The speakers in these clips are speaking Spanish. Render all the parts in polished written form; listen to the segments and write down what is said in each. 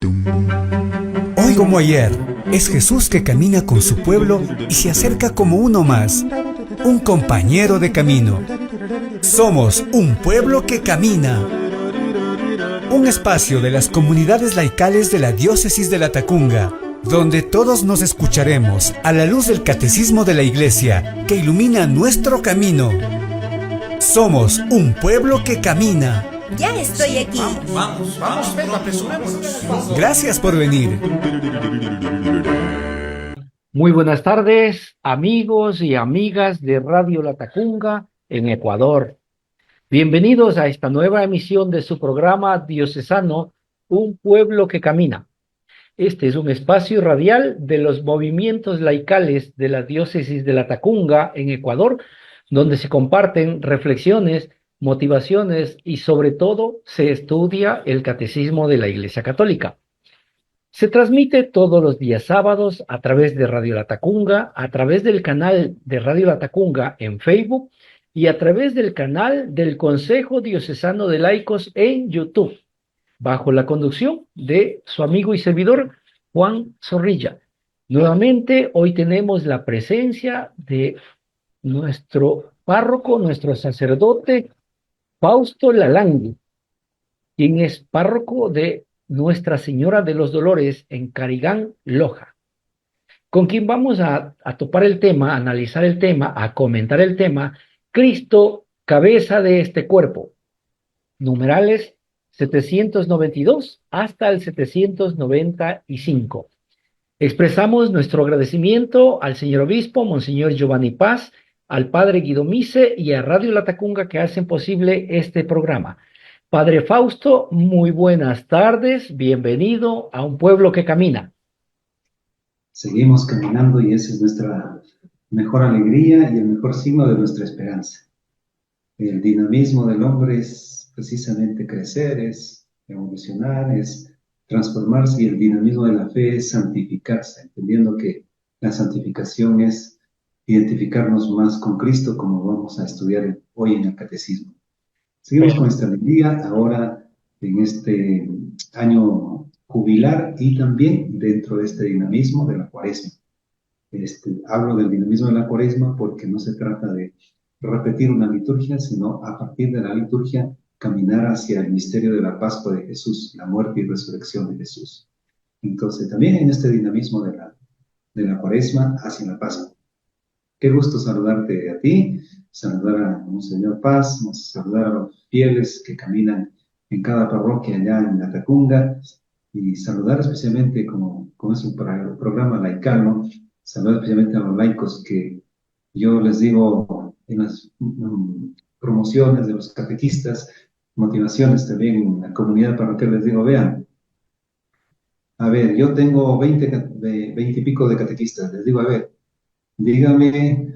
Hoy como ayer, es Jesús que camina con su pueblo y se acerca como uno más, un compañero de camino. Somos un pueblo que camina. Un espacio de las comunidades laicales de la Diócesis de Latacunga, donde todos nos escucharemos a la luz del catecismo de la Iglesia que ilumina nuestro camino. Somos un pueblo que camina. Ya estoy aquí. Vamos, Pedro, apresurémonos. Gracias por venir. Muy buenas tardes, amigos y amigas de Radio Latacunga en Ecuador. Bienvenidos a esta nueva emisión de su programa diocesano, Un Pueblo que Camina. Este es un espacio radial de los movimientos laicales de la Diócesis de Latacunga en Ecuador, donde se comparten reflexiones, motivaciones y sobre todo se estudia el catecismo de la Iglesia Católica. Se transmite todos los días sábados a través de Radio Latacunga, a través del canal de Radio Latacunga en Facebook y a través del canal del Consejo Diocesano de Laicos en YouTube, bajo la conducción de su amigo y servidor Juan Zorrilla. Nuevamente, hoy tenemos la presencia de nuestro párroco, nuestro sacerdote, Fausto Lalangui, quien es párroco de Nuestra Señora de los Dolores en Carigán, Loja, con quien vamos a topar el tema, a analizar el tema, a comentar el tema, Cristo, cabeza de este cuerpo, numerales 792 hasta el 795. Expresamos nuestro agradecimiento al señor obispo, Monseñor Giovanni Paz, al padre Guido Mise y a Radio Latacunga que hacen posible este programa. Padre Fausto, muy buenas tardes, bienvenido a Un Pueblo que Camina. Seguimos caminando y esa es nuestra mejor alegría y el mejor signo de nuestra esperanza. El dinamismo del hombre es precisamente crecer, es evolucionar, es transformarse, y el dinamismo de la fe es santificarse, entendiendo que la santificación es identificarnos más con Cristo, como vamos a estudiar hoy en el Catecismo. Seguimos con esta alegría ahora en este año jubilar y también dentro de este dinamismo de la Cuaresma. Hablo del dinamismo de la Cuaresma porque no se trata de repetir una liturgia, sino a partir de la liturgia caminar hacia el misterio de la Pascua de Jesús, la muerte y resurrección de Jesús. Entonces, también en este dinamismo de la Cuaresma hacia la Pascua. Qué gusto saludarte a ti, saludar a Monseñor Paz, saludar a los fieles que caminan en cada parroquia allá en Latacunga, y saludar especialmente, como es un programa laical, ¿no? Saludar especialmente a los laicos que yo les digo en las promociones de los catequistas, motivaciones también en la comunidad parroquial, les digo, vean, a ver, yo tengo 20 y pico de catequistas, les digo, a ver, dígame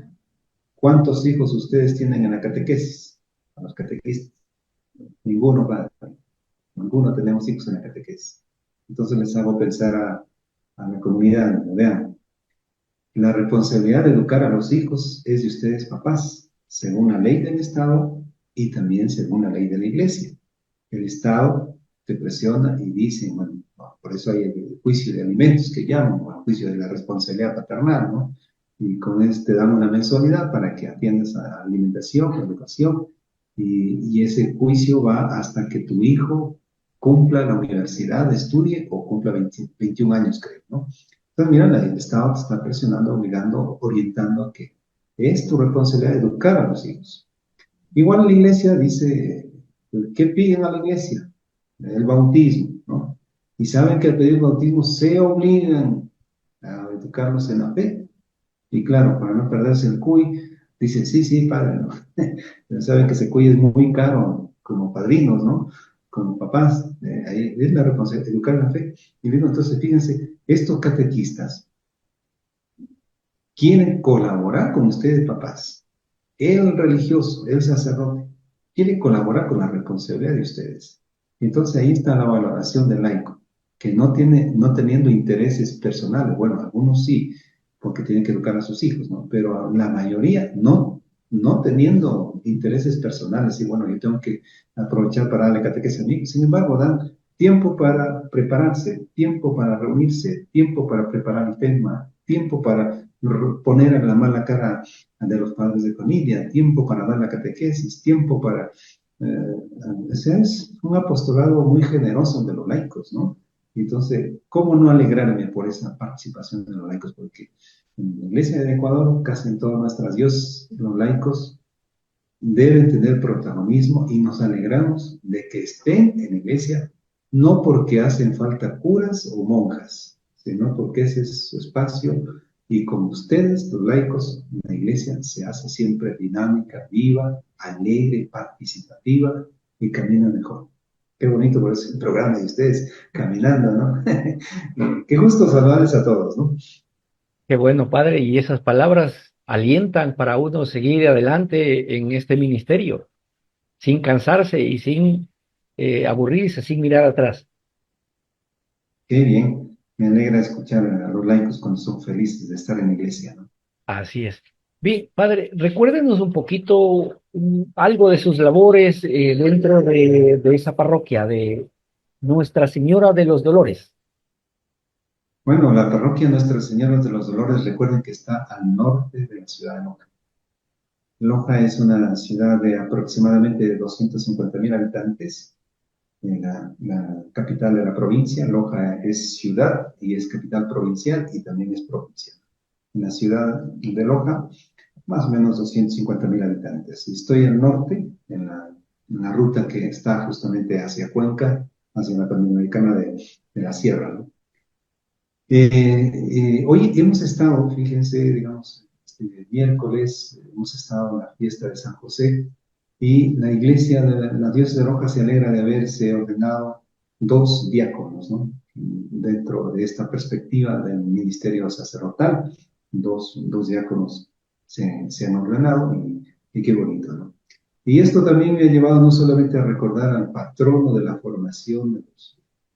cuántos hijos ustedes tienen en la catequesis, a los catequistas. Ninguno, padre, ninguno tenemos hijos en la catequesis. Entonces les hago pensar a la comunidad, vean, la responsabilidad de educar a los hijos es de ustedes, papás, según la ley del Estado y también según la ley de la Iglesia. El Estado te presiona y dice, bueno, por eso hay el juicio de alimentos que llaman, o el juicio de la responsabilidad paternal, ¿no? Y con te dan una mensualidad para que atiendas a alimentación, a educación, y ese juicio va hasta que tu hijo cumpla la universidad, estudie o cumpla 21 años, creo, ¿no? Entonces, mira, el Estado te está presionando, obligando, orientando a que es tu responsabilidad educar a los hijos. Igual la Iglesia dice, ¿qué piden a la Iglesia? El bautismo, ¿no? Y saben que al pedir el bautismo se obligan a educarlos en la fe. Y claro, para no perderse el CUI, dicen, sí, padre, ¿no? Pero saben que ese CUI es muy caro como padrinos, ¿no? Como papás. Ahí es la responsabilidad, educar en la fe. Y luego, entonces, fíjense, estos catequistas quieren colaborar con ustedes, papás. El religioso, el sacerdote, quiere colaborar con la responsabilidad de ustedes. Entonces ahí está la valoración del laico, que no teniendo intereses personales, bueno, algunos sí, porque tienen que educar a sus hijos, ¿no? Pero la mayoría no teniendo intereses personales, y bueno, yo tengo que aprovechar para darle catequesis a mi hijo. Sin embargo, dan tiempo para prepararse, tiempo para reunirse, tiempo para preparar el tema, tiempo para poner a la mala cara de los padres de familia, tiempo para dar la catequesis, tiempo para... o sea, es un apostolado muy generoso de los laicos, ¿no? Entonces, ¿cómo no alegrarme por esa participación de los laicos? Porque en la Iglesia de Ecuador, casi en todas nuestras diócesis, los laicos deben tener protagonismo y nos alegramos de que estén en la iglesia, no porque hacen falta curas o monjas, sino porque ese es su espacio y con ustedes, los laicos, la iglesia se hace siempre dinámica, viva, alegre, participativa y camina mejor. Qué bonito por ese programa de ustedes, caminando, ¿no? Qué gusto saludarles a todos, ¿no? Qué bueno, padre, y esas palabras alientan para uno seguir adelante en este ministerio, sin cansarse y sin aburrirse, sin mirar atrás. Qué bien, me alegra escuchar a los laicos cuando son felices de estar en la iglesia, ¿no? Así es. Bien, padre, recuérdenos un poquito algo de sus labores dentro de esa parroquia de Nuestra Señora de los Dolores. Bueno, la parroquia Nuestra Señora de los Dolores, recuerden que está al norte de la ciudad de Loja. Loja es una ciudad de aproximadamente 250.000 habitantes, la capital de la provincia. Loja es ciudad y es capital provincial y también es provincia. En la ciudad de Loja, más o menos 250.000 habitantes. Estoy al norte, en la ruta que está justamente hacia Cuenca, hacia la Panamericana de la Sierra, ¿no? Hoy hemos estado, fíjense, digamos, este miércoles hemos estado en la fiesta de San José y la iglesia de la diócesis de Loja se alegra de haberse ordenado dos diáconos, ¿no? Dentro de esta perspectiva del ministerio sacerdotal, dos diáconos se han ordenado y qué bonito, ¿no? Y esto también me ha llevado no solamente a recordar al patrono de la formación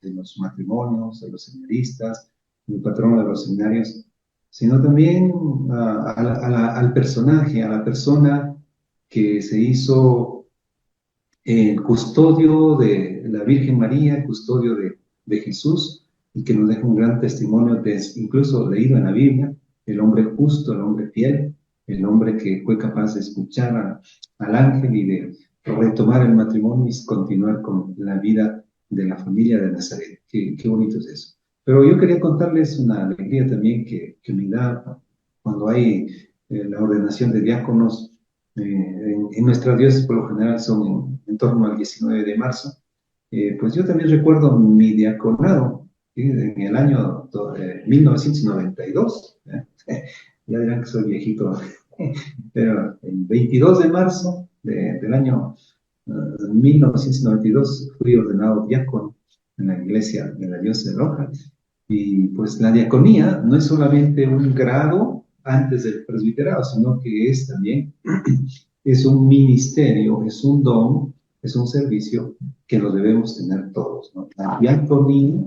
de los matrimonios, de los seminaristas, el patrono de los seminarios, sino también al personaje, a la persona que se hizo custodio de la Virgen María, custodio de Jesús, y que nos deja un gran testimonio, incluso leído en la Biblia, el hombre justo, el hombre fiel, el hombre que fue capaz de escuchar al ángel y de retomar el matrimonio y continuar con la vida de la familia de Nazaret. Qué bonito es eso. Pero yo quería contarles una alegría también que me da cuando hay la ordenación de diáconos. En nuestra diócesis por lo general son en torno al 19 de marzo. Pues yo también recuerdo mi diaconado, ¿sí? En el año 1992. Ya dirán que soy viejito, pero el 22 de marzo del año 1992 fui ordenado diácono en la iglesia de la diócesis de Loja. Y pues la diaconía no es solamente un grado antes del presbiterado, sino que es también es un ministerio, es un don, es un servicio que lo debemos tener todos, ¿no? La diaconía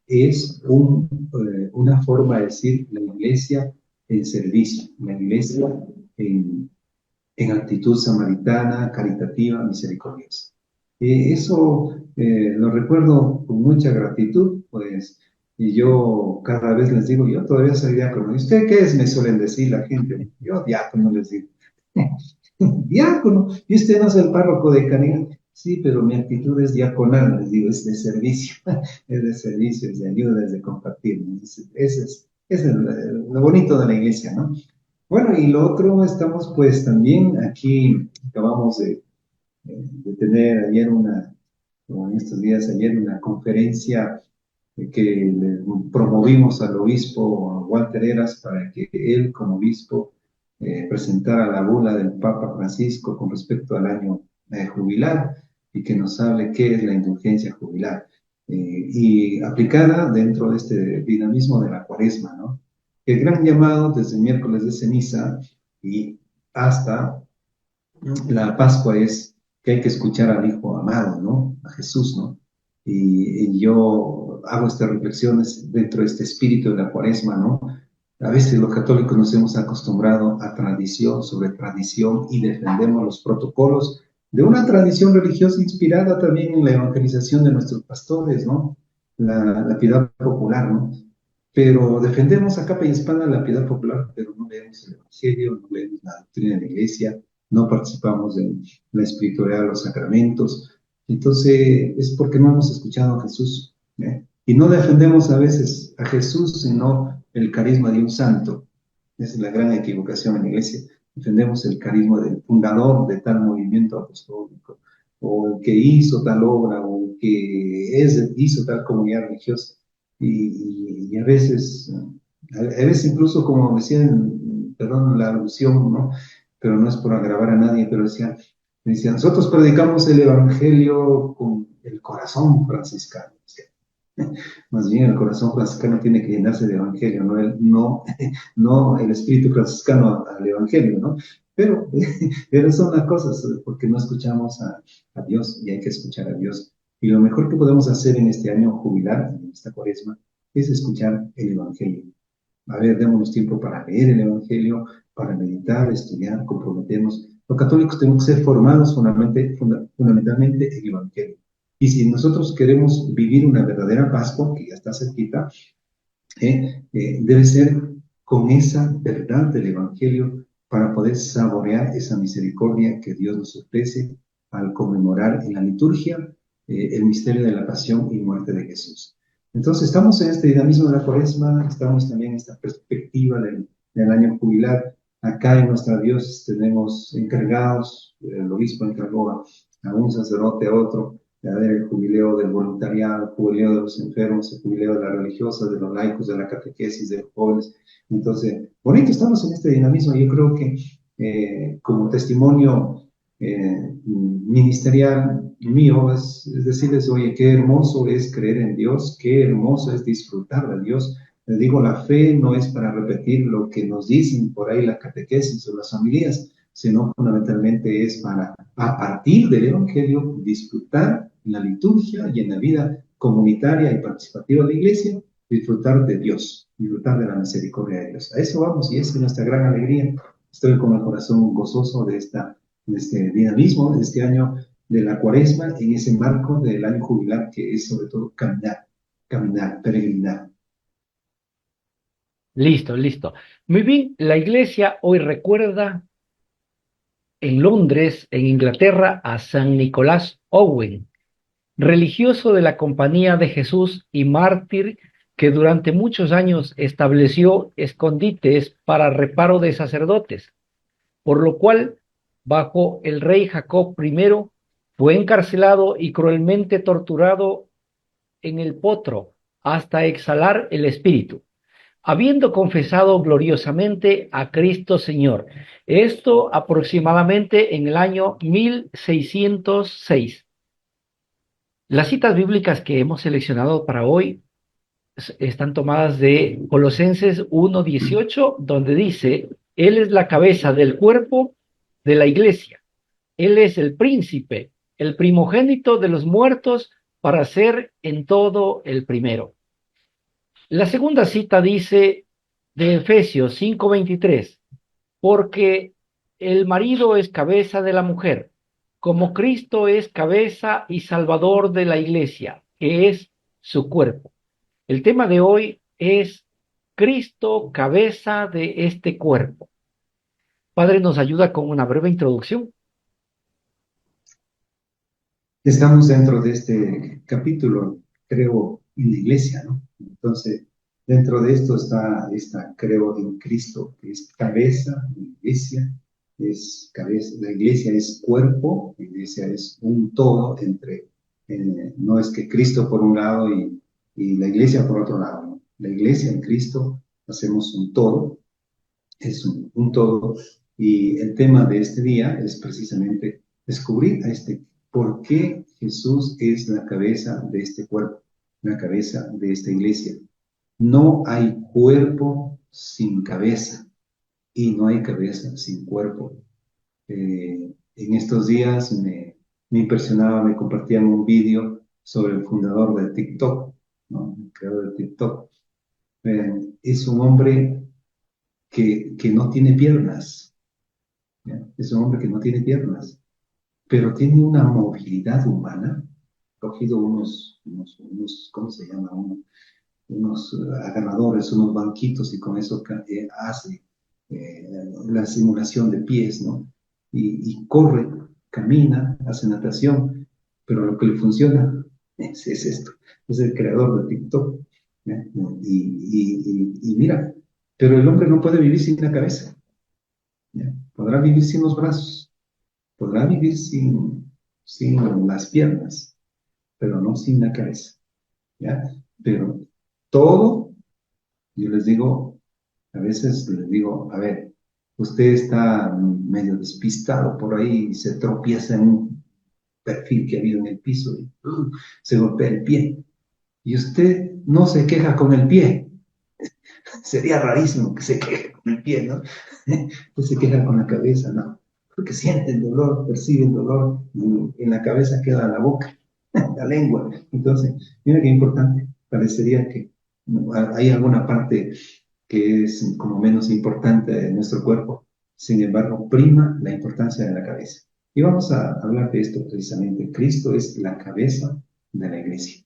es una forma de decir la iglesia en servicio, la iglesia en actitud samaritana, caritativa, misericordiosa. Eso lo recuerdo con mucha gratitud, pues, y yo cada vez les digo, yo todavía soy diácono. ¿Y usted qué es? Me suelen decir la gente. Yo diácono les digo. Diácono. ¿Y usted no es el párroco de Canigán? Sí, pero mi actitud es diaconal, les digo, es de servicio, es de servicio, es de ayuda, es de compartir. Ese es lo bonito de la iglesia, ¿no? Bueno, y lo otro, estamos pues también aquí, acabamos de tener ayer como en estos días, ayer una conferencia que le promovimos al obispo Walter Heras para que él como obispo presentara la bula del Papa Francisco con respecto al año jubilar y que nos hable qué es la indulgencia jubilar y aplicada dentro de este dinamismo de la cuaresma, ¿no? El gran llamado desde el miércoles de ceniza y hasta la Pascua es que hay que escuchar al Hijo amado, ¿no? A Jesús, ¿no? Y yo hago estas reflexiones dentro de este espíritu de la cuaresma, ¿no? A veces los católicos nos hemos acostumbrado a tradición sobre tradición y defendemos los protocolos de una tradición religiosa inspirada también en la evangelización de nuestros pastores, ¿no? La piedad popular, ¿no? Pero defendemos a capa y espada la piedad popular, pero no leemos el Evangelio, no leemos la doctrina de la Iglesia, no participamos en la espiritualidad de los sacramentos. Entonces, es porque no hemos escuchado a Jesús, ¿eh? Y no defendemos a veces a Jesús, sino el carisma de un santo. Esa es la gran equivocación en la Iglesia. Defendemos el carisma del fundador de tal movimiento apostólico, o el que hizo tal obra, o el que hizo tal comunidad religiosa. Y a veces incluso como decían, perdón la alusión, ¿no? Pero no es por agravar a nadie, pero decían, nosotros predicamos el Evangelio con el corazón franciscano. Más bien el corazón franciscano tiene que llenarse de Evangelio, no el espíritu franciscano al Evangelio, ¿no? Pero, pero son las cosas, porque no escuchamos a Dios y hay que escuchar a Dios. Y lo mejor que podemos hacer en este año jubilar, en esta cuaresma, es escuchar el Evangelio. A ver, démonos tiempo para leer el Evangelio, para meditar, estudiar, comprometernos. Los católicos tenemos que ser formados fundamentalmente en el Evangelio. Y si nosotros queremos vivir una verdadera Pascua, que ya está cerquita, debe ser con esa verdad del Evangelio para poder saborear esa misericordia que Dios nos ofrece al conmemorar en la liturgia el misterio de la pasión y muerte de Jesús. Entonces estamos en este dinamismo de la Cuaresma, estamos también en esta perspectiva del año jubilar. Acá en nuestra diócesis tenemos encargados, el obispo encargó a un sacerdote, a otro, de haber el jubileo del voluntariado, el jubileo de los enfermos, el jubileo de las religiosas, de los laicos, de la catequesis, de los jóvenes. Entonces, bonito, estamos en este dinamismo. Yo creo que como testimonio ministerial mío es decirles, oye, qué hermoso es creer en Dios, qué hermoso es disfrutar de Dios. Les digo, la fe no es para repetir lo que nos dicen por ahí las catequesis o las familias, sino fundamentalmente es para, a partir del Evangelio, disfrutar en la liturgia y en la vida comunitaria y participativa de la Iglesia, disfrutar de Dios, disfrutar de la misericordia de Dios. A eso vamos y esa es nuestra gran alegría. Estoy con el corazón gozoso de este dinamismo, de este año de la Cuaresma, en ese marco del año jubilar que es sobre todo caminar, peregrinar. Listo, listo. Muy bien, la iglesia hoy recuerda en Londres, en Inglaterra, a San Nicolás Owen, religioso de la Compañía de Jesús y mártir que durante muchos años estableció escondites para reparo de sacerdotes, por lo cual, bajo el rey Jacob I, fue encarcelado y cruelmente torturado en el potro hasta exhalar el espíritu, habiendo confesado gloriosamente a Cristo Señor. Esto aproximadamente en el año 1606. Las citas bíblicas que hemos seleccionado para hoy están tomadas de Colosenses 1:18, donde dice, Él es la cabeza del cuerpo de la iglesia. Él es el príncipe, el primogénito de los muertos, para ser en todo el primero. La segunda cita dice de Efesios 5:23, porque el marido es cabeza de la mujer, como Cristo es cabeza y salvador de la iglesia, que es su cuerpo. El tema de hoy es Cristo, cabeza de este cuerpo. Padre, ¿nos ayuda con una breve introducción? Estamos dentro de este capítulo, creo, en la iglesia, ¿no? Entonces, dentro de esto está esta, creo, en Cristo, que es cabeza, la iglesia es cabeza, la iglesia es cuerpo, la iglesia es un todo no es que Cristo por un lado y la iglesia por otro lado, ¿no? La iglesia en Cristo hacemos un todo, es un todo, y el tema de este día es precisamente descubrir por qué Jesús es la cabeza de este cuerpo, la cabeza de esta iglesia. No hay cuerpo sin cabeza y no hay cabeza sin cuerpo. En estos días me impresionaba, me compartían un vídeo sobre el fundador de TikTok, ¿no? El creador de TikTok. Es un hombre que no tiene piernas, ¿ya? Es un hombre que no tiene piernas. pero tiene una movilidad humana. He cogido ¿cómo se llama? Unos agarradores, unos banquitos y con eso hace la simulación de pies, ¿no? Y corre, camina, hace natación, pero lo que le funciona es esto. Es el creador de TikTok. ¿Eh? Y mira, pero el hombre no puede vivir sin la cabeza. ¿Ya? Podrá vivir sin los brazos, podrá vivir sin las piernas, pero no sin la cabeza. ¿Ya? Pero todo, yo les digo, a veces les digo, a ver, usted está medio despistado por ahí y se tropieza en un perfil que ha habido en el piso y se golpea el pie. Y usted no se queja con el pie. Sería rarísimo que se queje con el pie, ¿no? Pues se queja con la cabeza, ¿no? Porque siente el dolor, percibe el dolor, y en la cabeza queda la boca, la lengua. Entonces, mira qué importante. Parecería que hay alguna parte que es como menos importante de nuestro cuerpo. Sin embargo, prima la importancia de la cabeza. Y vamos a hablar de esto precisamente. Cristo es la cabeza de la iglesia.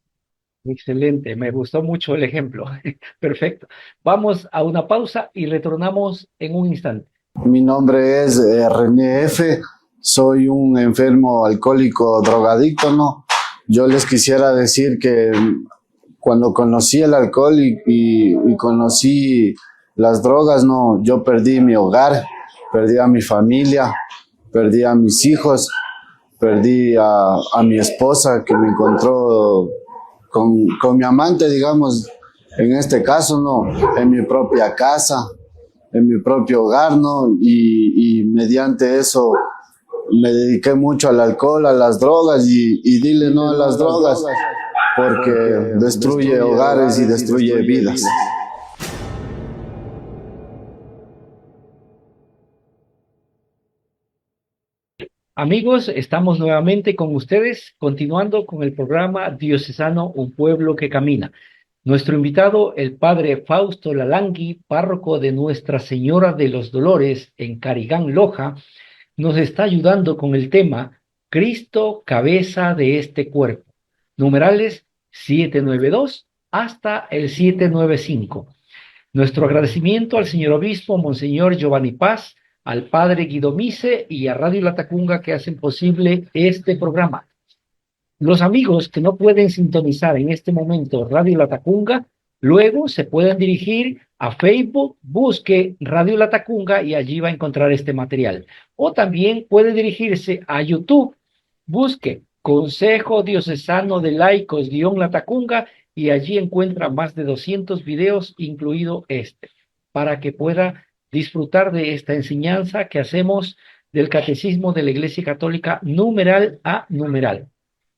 Excelente, me gustó mucho el ejemplo. Perfecto. Vamos a una pausa y retornamos en un instante. Mi nombre es René F. Soy un enfermo alcohólico drogadicto, ¿no? Yo les quisiera decir que cuando conocí el alcohol y conocí las drogas, ¿no? Yo perdí mi hogar, perdí a mi familia, perdí a mis hijos, perdí a mi esposa que me encontró con mi amante, digamos, en este caso, ¿no? En mi propia casa, en mi propio hogar, ¿no? Y mediante eso me dediqué mucho al alcohol, a las drogas y dile no a las drogas porque destruye hogares y destruye vidas. Amigos, estamos nuevamente con ustedes, continuando con el programa Diocesano, un pueblo que camina. Nuestro invitado, el padre Fausto Lalangui, párroco de Nuestra Señora de los Dolores en Carigán, Loja, nos está ayudando con el tema Cristo, cabeza de este cuerpo. Numerales 792 hasta el 795. Nuestro agradecimiento al señor obispo, Monseñor Giovanni Paz, al padre Guido Mise y a Radio Latacunga que hacen posible este programa. Los amigos que no pueden sintonizar en este momento Radio Latacunga, luego se pueden dirigir a Facebook, busque Radio Latacunga y allí va a encontrar este material. O también puede dirigirse a YouTube, busque Consejo Diocesano de Laicos Latacunga y allí encuentra más de 200 videos, incluido este, para que pueda disfrutar de esta enseñanza que hacemos del Catecismo de la Iglesia Católica numeral a numeral.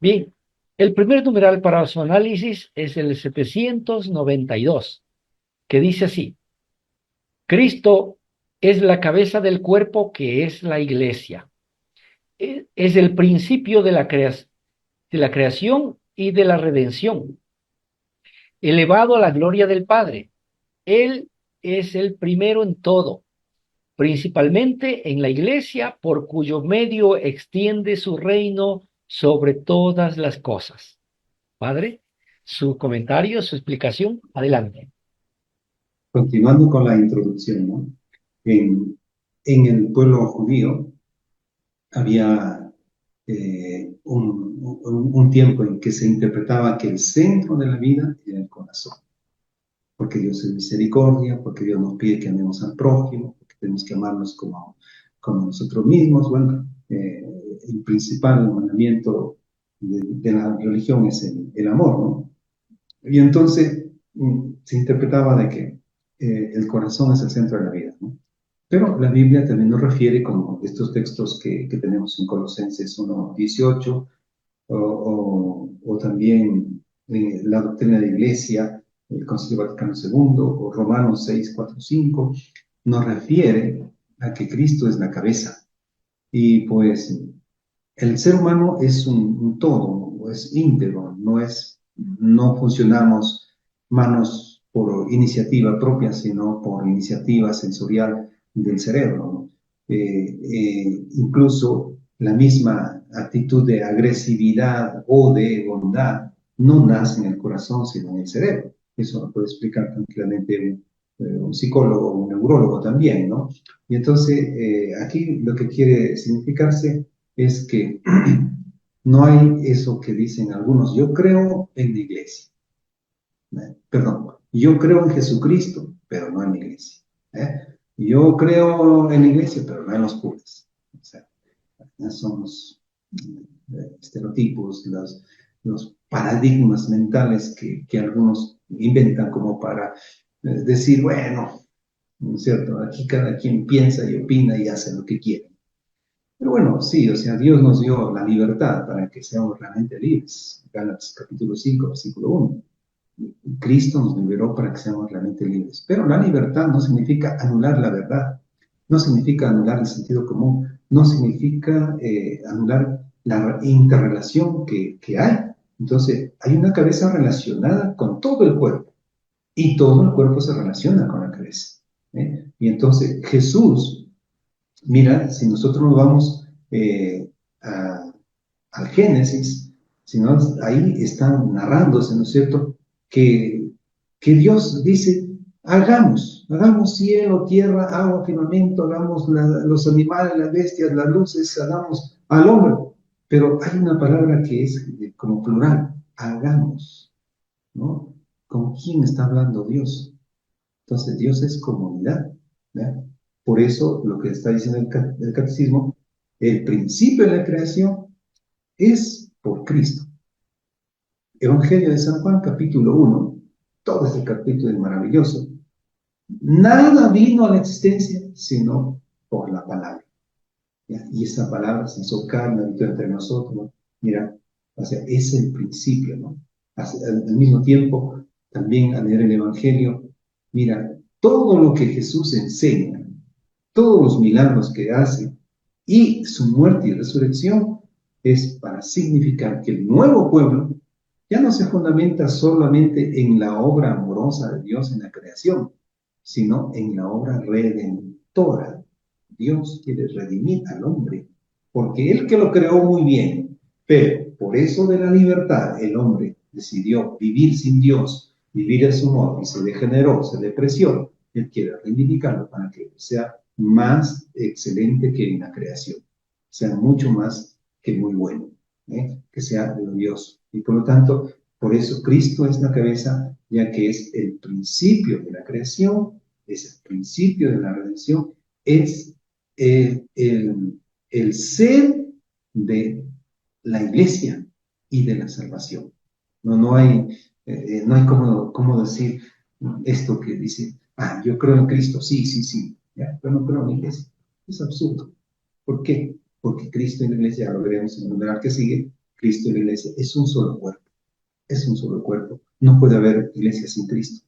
Bien, el primer numeral para su análisis es el 792, que dice así: Cristo es la cabeza del cuerpo que es la Iglesia. Es el principio de la creación y de la redención, elevado a la gloria del Padre. Él es el primero en todo, principalmente en la Iglesia, por cuyo medio extiende su reino sobre todas las cosas. Padre, su comentario, su explicación, adelante. Continuando con la introducción, ¿no? En el pueblo judío había un tiempo en que se interpretaba que el centro de la vida era el corazón, porque Dios es misericordia, porque Dios nos pide que amemos al prójimo, porque tenemos que amarnos como nosotros mismos. Bueno, el principal mandamiento de la religión es el amor, ¿no? Y entonces se interpretaba de que el corazón es el centro de la vida, ¿no? Pero la Biblia también nos refiere, como estos textos que tenemos en Colosenses 1:18, o también la doctrina de la Iglesia, el Concilio Vaticano II, o Romanos 6:4-5, nos refiere a que Cristo es la cabeza. Y pues el ser humano es un todo, es íntegro, no funcionamos manos por iniciativa propia, sino por iniciativa sensorial del cerebro, ¿no? Incluso la misma actitud de agresividad o de bondad no nace en el corazón, sino en el cerebro. Eso lo puede explicar tranquilamente un psicólogo o un neurólogo también, ¿no? Y entonces, aquí lo que quiere significarse es que no hay eso que dicen algunos, yo creo en la iglesia. Perdón, yo creo en Jesucristo, pero no en la iglesia. ¿Eh? Yo creo en la iglesia, pero no en los curas. O sea, son los estereotipos, los paradigmas mentales que algunos inventan como para decir, bueno, ¿no es cierto? Aquí cada quien piensa y opina y hace lo que quiere. Pero bueno, sí, o sea, Dios nos dio la libertad para que seamos realmente libres. Gálatas capítulo 5, versículo 1. Cristo nos liberó para que seamos realmente libres. Pero la libertad no significa anular la verdad, no significa anular el sentido común, no significa anular la interrelación que hay. Entonces, hay una cabeza relacionada con todo el cuerpo y todo el cuerpo se relaciona con la cabeza. Y entonces, Jesús, mira, si nosotros nos vamos al Génesis, si no, ahí están narrándose, ¿no es cierto?, que Dios dice, hagamos cielo, tierra, agua, firmamento, hagamos los animales, las bestias, las luces, hagamos al hombre. Pero hay una palabra que es como plural, hagamos, ¿no? ¿Con quién está hablando Dios? Entonces Dios es comunidad, ¿verdad? Por eso lo que está diciendo el catecismo, el principio de la creación es por Cristo. Evangelio de San Juan, capítulo 1, todo este capítulo es maravilloso. Nada vino a la existencia sino por la palabra. ¿Ya? Y esa palabra se hizo carne, habitó entre nosotros, ¿no? Mira, o sea, es el principio, ¿no? Al mismo tiempo, también al leer el Evangelio, mira, todo lo que Jesús enseña, todos los milagros que hace y su muerte y resurrección es para significar que el nuevo pueblo ya no se fundamenta solamente en la obra amorosa de Dios en la creación, sino en la obra redentora. Dios quiere redimir al hombre, porque Él que lo creó muy bien, pero por eso de la libertad el hombre decidió vivir sin Dios, vivir a su modo y se degeneró, se depreció. Él quiere reivindicarlo para que sea más excelente que en la creación, sea mucho más que muy bueno, que sea glorioso. Y por lo tanto, por eso Cristo es la cabeza, ya que es el principio de la creación, es el principio de la redención, es el ser de la iglesia y de la salvación. No hay cómo decir esto que dice, yo creo en Cristo, sí, ¿ya? Pero no creo en la iglesia. Es absurdo. ¿Por qué? Porque Cristo y la iglesia, ya lo veremos en el numeral que sigue, Cristo y la iglesia es un solo cuerpo. Es un solo cuerpo. No puede haber iglesia sin Cristo.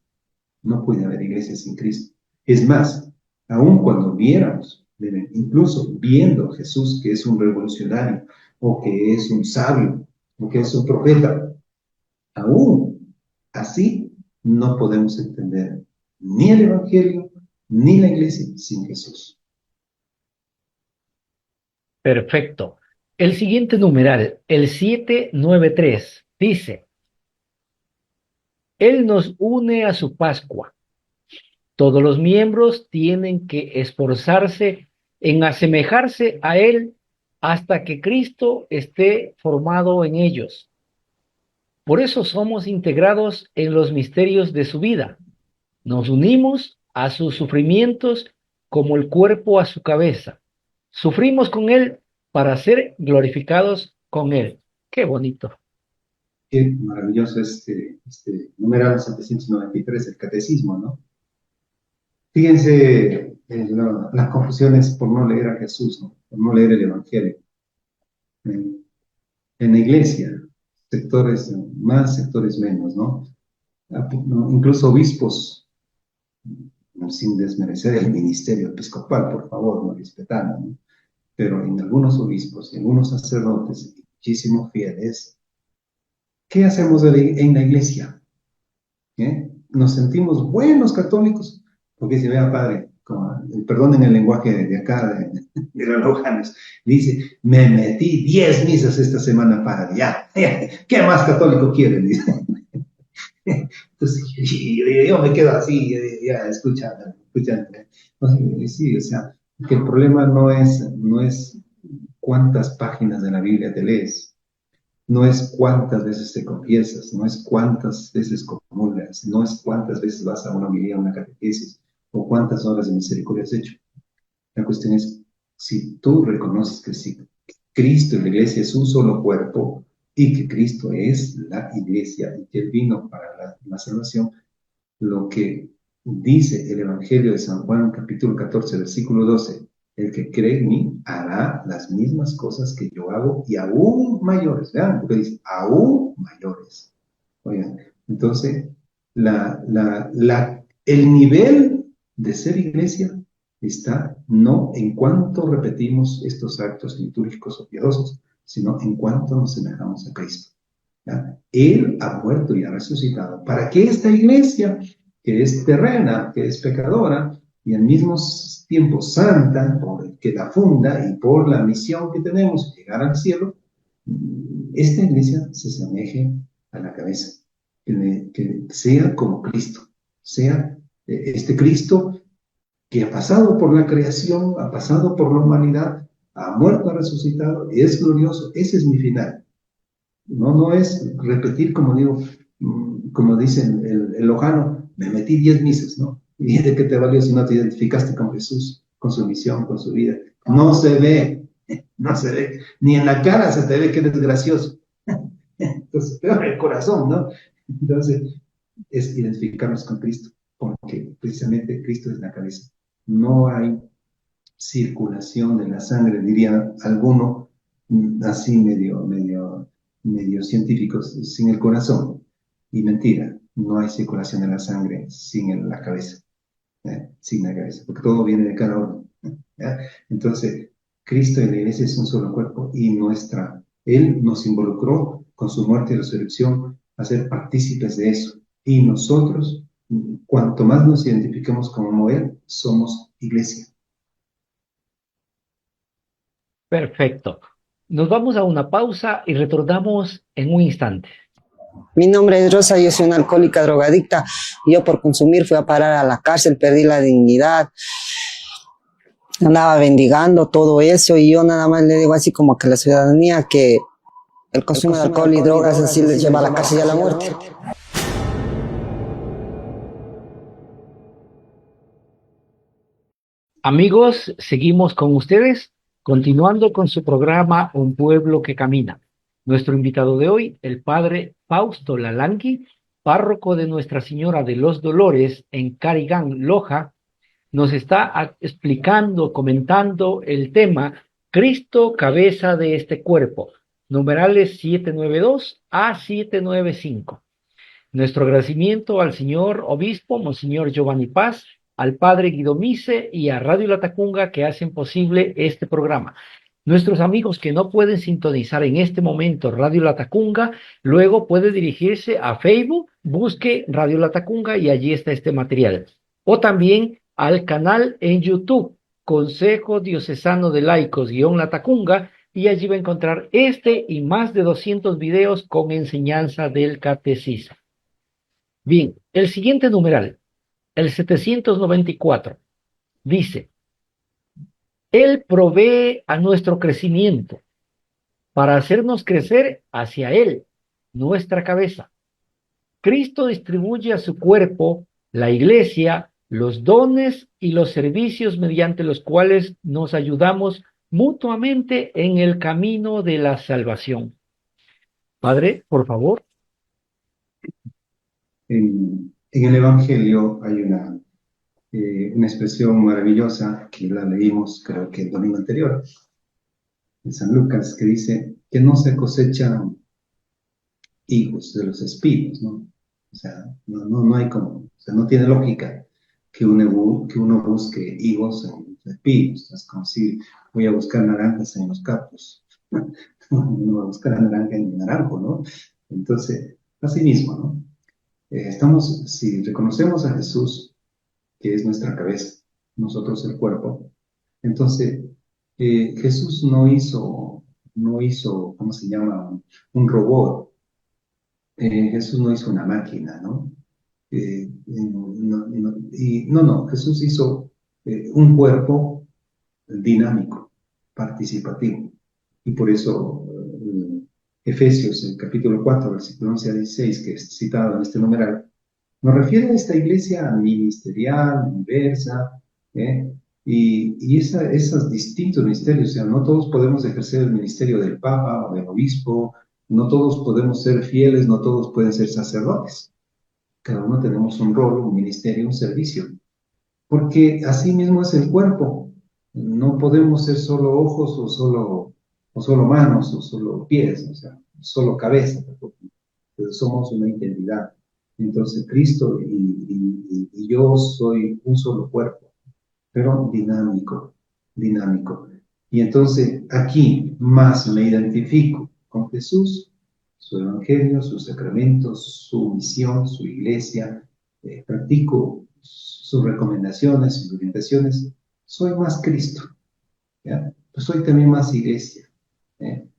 No puede haber iglesia sin Cristo. Es más, aun cuando viéramos, incluso viendo a Jesús que es un revolucionario, o que es un sabio, o que es un profeta, aún así no podemos entender ni el Evangelio, ni la iglesia sin Jesús. Perfecto. El siguiente numeral, el 793, dice, Él nos une a su Pascua. Todos los miembros tienen que esforzarse en asemejarse a Él hasta que Cristo esté formado en ellos. Por eso somos integrados en los misterios de su vida. Nos unimos a sus sufrimientos como el cuerpo a su cabeza. Sufrimos con Él para ser glorificados con Él. Qué bonito. Qué maravilloso este numeral 793, el catecismo, ¿no? Fíjense las confusiones por no leer a Jesús, ¿no? Por no leer el Evangelio. En la iglesia, sectores más, sectores menos, ¿no? Incluso obispos, sin desmerecer el ministerio episcopal, por favor, no respetando, ¿no? Pero en algunos obispos, en algunos sacerdotes, muchísimos fieles, ¿qué hacemos en la iglesia? Nos sentimos buenos católicos, porque dice, vea, padre, perdonen el lenguaje de acá, de los lojanos, dice, me metí 10 misas esta semana para ya, ¿qué más católico quieren? Dice. Entonces, yo me quedo así, ya, escuchando. Sí, o sea, que el problema no es cuántas páginas de la Biblia te lees, no es cuántas veces te confiesas, no es cuántas veces comulgas, no es cuántas veces vas a una homilía, a una catequesis, o cuántas horas de misericordia has hecho. La cuestión es, si tú reconoces que sí, Cristo y la iglesia es un solo cuerpo, y que Cristo es la iglesia, y que Él vino para la salvación, lo que dice el Evangelio de San Juan, capítulo 14, versículo 12, el que cree en mí hará las mismas cosas que yo hago y aún mayores. Vean, porque dice, aún mayores. Oigan, entonces, el nivel de ser iglesia está no en cuánto repetimos estos actos litúrgicos o piadosos, sino en cuánto nos semejamos a Cristo. ¿Ya? Él ha muerto y ha resucitado para que esta iglesia, que es terrena, que es pecadora, y al mismo tiempo santa, por el que la funda y por la misión que tenemos, llegar al cielo, esta iglesia se asemeje a la cabeza, que sea como Cristo, sea este Cristo que ha pasado por la creación, ha pasado por la humanidad, ha muerto, ha resucitado, es glorioso. Ese es mi final. No es repetir, como digo, como dice el lojano, me metí 10 misas, ¿no? ¿Y de qué te valió si no te identificaste con Jesús, con su misión, con su vida? No se ve, no se ve, ni en la cara se te ve que eres gracioso. Entonces, pero en el corazón, ¿no? Entonces, es identificarnos con Cristo, porque precisamente Cristo es la cabeza. No hay circulación de la sangre, diría alguno, así medio científicos, sin el corazón. Y mentira, no hay circulación de la sangre sin la cabeza, sin la cabeza, porque todo viene de cada uno. ¿Ya? Entonces, Cristo y la iglesia es un solo cuerpo y Él nos involucró con su muerte y resurrección a ser partícipes de eso. Y nosotros, cuanto más nos identifiquemos como Él, somos iglesia. Perfecto. Nos vamos a una pausa y retornamos en un instante. Mi nombre es Rosa, yo soy una alcohólica drogadicta. Yo por consumir fui a parar a la cárcel, perdí la dignidad, andaba bendigando todo eso y yo nada más le digo así como que la ciudadanía que el consumo de alcohol y drogas así les lleva a la cárcel y a la muerte. Amigos, seguimos con ustedes, continuando con su programa Un Pueblo que Camina. Nuestro invitado de hoy, el padre Fausto Lalangui, párroco de Nuestra Señora de los Dolores en Carigán, Loja, nos está explicando, comentando el tema Cristo, cabeza de este cuerpo, numerales 792 a 795. Nuestro agradecimiento al señor obispo, Monseñor Giovanni Paz, al padre Guido Mise y a Radio Latacunga que hacen posible este programa. Nuestros amigos que no pueden sintonizar en este momento Radio Latacunga, luego puede dirigirse a Facebook, busque Radio Latacunga y allí está este material. O también al canal en YouTube, Consejo Diocesano de Laicos Latacunga, y allí va a encontrar este y más de 200 videos con enseñanza del catecismo. Bien, el siguiente numeral, el 794, dice: Él provee a nuestro crecimiento para hacernos crecer hacia Él, nuestra cabeza. Cristo distribuye a su cuerpo, la iglesia, los dones y los servicios mediante los cuales nos ayudamos mutuamente en el camino de la salvación. Padre, por favor. En el Evangelio hay una expresión maravillosa que la leímos, creo que el domingo anterior, de San Lucas, que dice que no se cosechan higos de los espinos, ¿no? O sea, no hay como, o sea, no tiene lógica que uno busque higos en los espinos. Es como si voy a buscar naranjas en los capos. Uno va a buscar naranja en el naranjo, ¿no? Entonces, así mismo, ¿no? Si reconocemos a Jesús, que es nuestra cabeza, nosotros el cuerpo. Entonces, Jesús no hizo, ¿cómo se llama? Un robot. Jesús no hizo una máquina, ¿no? No, Jesús hizo un cuerpo dinámico, participativo. Y por eso Efesios, el capítulo 4, versículo 11 a 16, que es citado en este numeral, nos refiere a esta iglesia ministerial, diversa, y esos distintos ministerios. O sea, no todos podemos ejercer el ministerio del Papa o del Obispo, no todos podemos ser fieles, no todos pueden ser sacerdotes. Cada uno tenemos un rol, un ministerio, un servicio. Porque así mismo es el cuerpo. No podemos ser solo ojos o solo manos o solo pies, o sea, solo cabeza. Pero somos una integridad. Entonces Cristo y yo soy un solo cuerpo, pero dinámico, dinámico. Y entonces aquí más me identifico con Jesús, su evangelio, sus sacramentos, su misión, su iglesia, practico sus recomendaciones, sus orientaciones, soy más Cristo, ¿ya? Pues soy también más iglesia,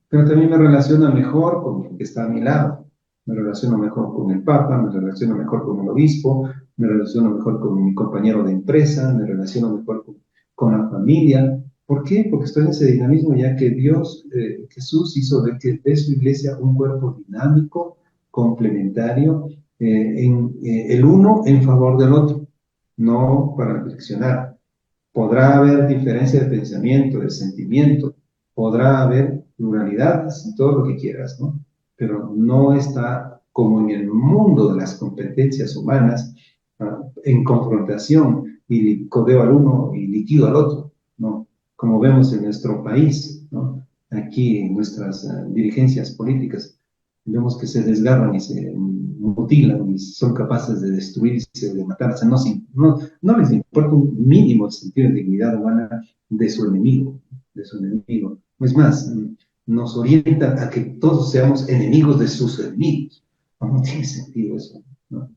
pero también me relaciono mejor con el que está a mi lado, me relaciono mejor con el Papa, me relaciono mejor con el obispo, me relaciono mejor con mi compañero de empresa, me relaciono mejor con la familia. ¿Por qué? Porque estoy en ese dinamismo, ya que Dios, Jesús hizo de su iglesia un cuerpo dinámico, complementario, el uno en favor del otro, no para reflexionar. Podrá haber diferencia de pensamiento, de sentimiento, podrá haber pluralidades y todo lo que quieras, ¿no? Pero no está como en el mundo de las competencias humanas, en confrontación y codeo al uno y liquido al otro, ¿no? Como vemos en nuestro país, ¿no? Aquí en nuestras dirigencias políticas, vemos que se desgarran y se mutilan y son capaces de destruirse, de matarse, no les importa un mínimo sentido de dignidad humana de su enemigo, de su enemigo. Es más, nos orienta a que todos seamos enemigos de sus enemigos. No tiene sentido eso, ¿no?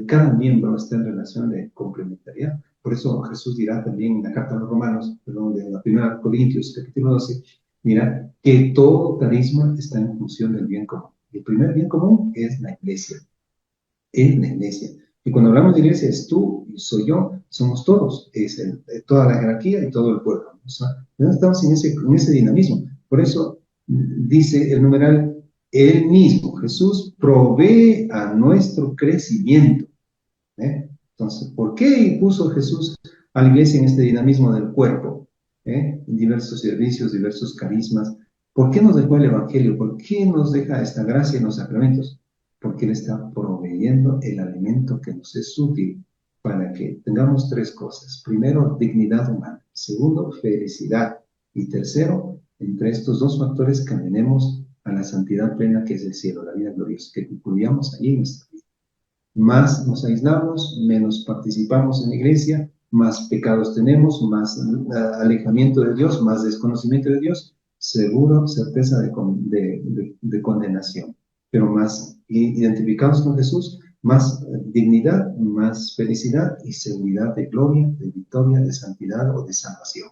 Cada miembro está en relación de complementariedad. Por eso Jesús dirá también en la carta a los Romanos, perdón, de la primera Corintios, capítulo 12, mira, que todo carisma está en función del bien común. El primer bien común es la iglesia. Es la iglesia. Y cuando hablamos de iglesia, es tú, soy yo, somos todos. Es toda la jerarquía y todo el pueblo. O sea, estamos en ese dinamismo. Por eso dice el numeral, Él mismo, Jesús, provee a nuestro crecimiento. Entonces, ¿por qué puso Jesús a la iglesia en este dinamismo del cuerpo? Diversos servicios, diversos carismas. ¿Por qué nos dejó el Evangelio? ¿Por qué nos deja esta gracia en los sacramentos? Porque Él está proveyendo el alimento que nos es útil para que tengamos tres cosas. Primero, dignidad humana. Segundo, felicidad. Y tercero, entre estos dos factores caminemos a la santidad plena que es el cielo, la vida gloriosa, que concluyamos allí en nuestra vida. Más nos aislamos, menos participamos en la iglesia, más pecados tenemos, más alejamiento de Dios, más desconocimiento de Dios, seguro, certeza de condenación. Pero más identificados con Jesús, más dignidad, más felicidad y seguridad de gloria, de victoria, de santidad o de salvación.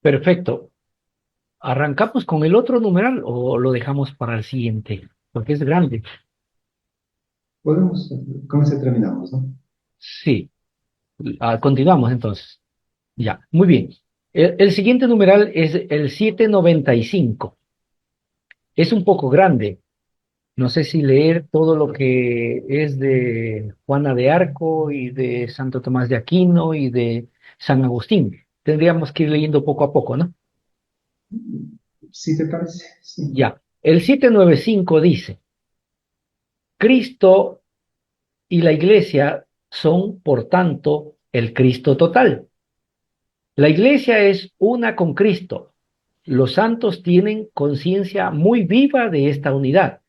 Perfecto. ¿Arrancamos con el otro numeral o lo dejamos para el siguiente? Porque es grande. Podemos, ¿cómo se terminamos, no? Sí. Continuamos entonces. Ya, muy bien. El siguiente numeral es el 795. Es un poco grande. No sé si leer todo lo que es de Juana de Arco y de Santo Tomás de Aquino y de San Agustín. Tendríamos que ir leyendo poco a poco, ¿no? ¿Sí te parece? Sí. Ya. El 795 dice, Cristo y la Iglesia son, por tanto, el Cristo total. La Iglesia es una con Cristo. Los santos tienen conciencia muy viva de esta unidad.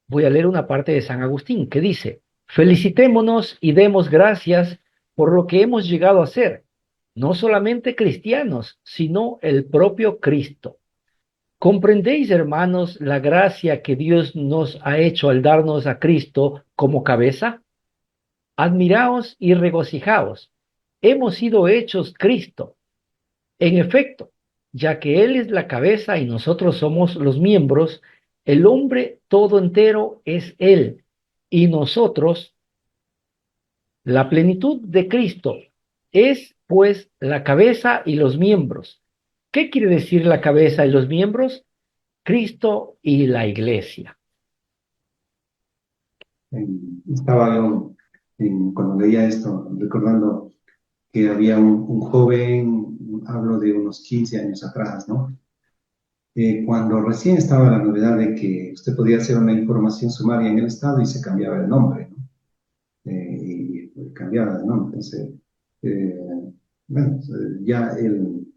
Voy a leer una parte de San Agustín que dice, felicitémonos y demos gracias por lo que hemos llegado a ser, no solamente cristianos, sino el propio Cristo. ¿Comprendéis, hermanos, la gracia que Dios nos ha hecho al darnos a Cristo como cabeza? Admiraos y regocijaos. Hemos sido hechos Cristo. En efecto, ya que Él es la cabeza y nosotros somos los miembros, el hombre todo entero es Él y nosotros la plenitud de Cristo. Es, pues, la cabeza y los miembros. ¿Qué quiere decir la cabeza y los miembros? Cristo y la iglesia. Estaba yo, cuando leía esto, recordando que había un joven, hablo de unos 15 años atrás, ¿no? Cuando recién estaba la novedad de que usted podía hacer una información sumaria en el Estado y se cambiaba el nombre, ¿no? Y cambiaba de nombre. Entonces, eh, bueno, ya él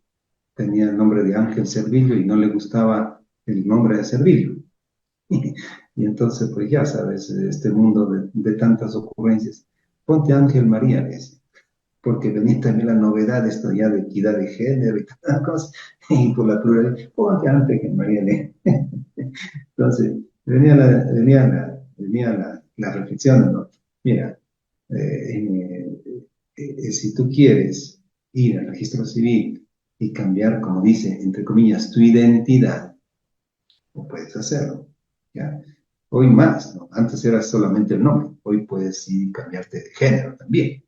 tenía el nombre de Ángel Servillo y no le gustaba el nombre de Servillo. Y entonces, pues ya sabes, este mundo de tantas ocurrencias. Ponte Ángel María, le decía, porque venía también la novedad de esto ya de equidad de género y tantas cosas, y por la pluralidad, ponte Ángel María, le. Entonces, venía la reflexión, ¿no? Mira, si tú quieres ir al registro civil y cambiar, como dice, entre comillas, tu identidad, no puedes hacerlo, ¿ya? Hoy más, ¿no? Antes era solamente el nombre, hoy puedes ir cambiarte de género también.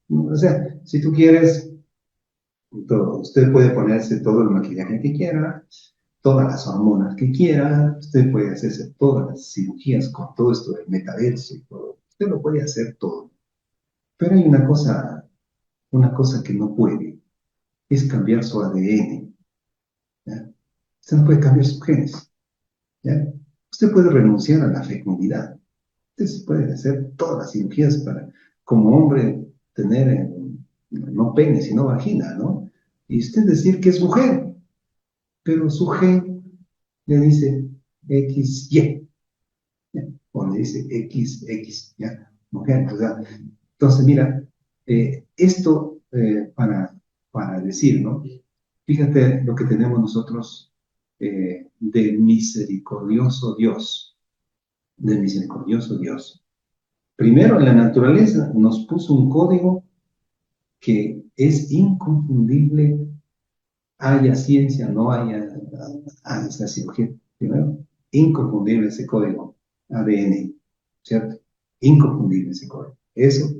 O sea, si tú quieres, usted puede ponerse todo el maquillaje que quiera, todas las hormonas que quiera, usted puede hacerse todas las cirugías con todo esto del metaverso y todo. Usted lo puede hacer todo. Pero hay una cosa que no puede, es cambiar su ADN, ¿ya? Usted no puede cambiar sus genes, ¿ya? Usted puede renunciar a la fecundidad. Usted puede hacer todas las cirugías para, como hombre, tener no pene, sino vagina, ¿no? Y usted decir que es mujer, pero su gen le dice XY, ¿ya? O le dice XX, ¿ya? Mujer, o sea, entonces mira, esto para decir, ¿no? Fíjate lo que tenemos nosotros de misericordioso Dios, de misericordioso Dios. Primero, la naturaleza nos puso un código que es inconfundible, haya ciencia, no haya esa cirugía. Primero, inconfundible ese código ADN, ¿cierto? Inconfundible ese código. Eso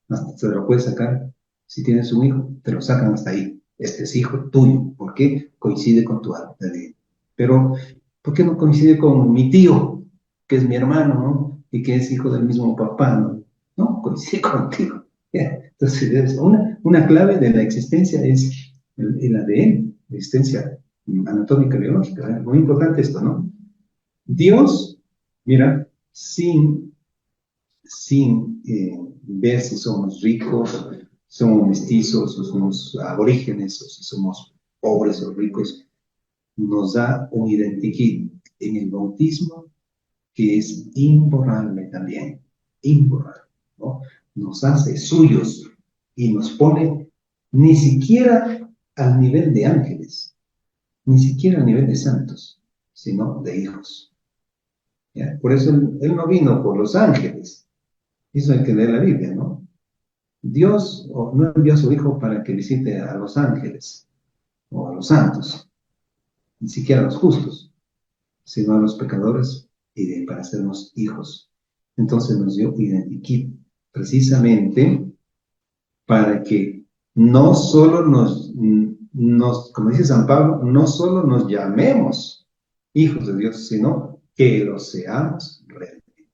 hasta se lo puedes sacar. Si tienes un hijo, te lo sacan hasta ahí. Este es hijo tuyo. ¿Por qué? Coincide con tu ADN. Pero, ¿por qué no coincide con mi tío, que es mi hermano, ¿no? Y que es hijo del mismo papá, ¿no? No, coincide contigo. Entonces, una clave de la existencia es el ADN, la existencia anatómica biológica. Muy importante esto, ¿no? Dios, mira, sin ver si somos ricos, somos mestizos, o somos aborígenes, o si somos pobres o ricos, nos da un identikit en el bautismo que es imborrable también, imborrable, ¿no? Nos hace suyos y nos pone ni siquiera al nivel de ángeles, ni siquiera al nivel de santos, sino de hijos. ¿Ya? Por eso él no vino por los ángeles. Eso hay que leer la Biblia, ¿no? Dios no envió a su Hijo para que visite a los ángeles o a los santos, ni siquiera a los justos, sino a los pecadores y para hacernos hijos. Entonces nos dio identikit precisamente para que no solo como dice San Pablo, no solo nos llamemos hijos de Dios, sino que lo seamos realmente.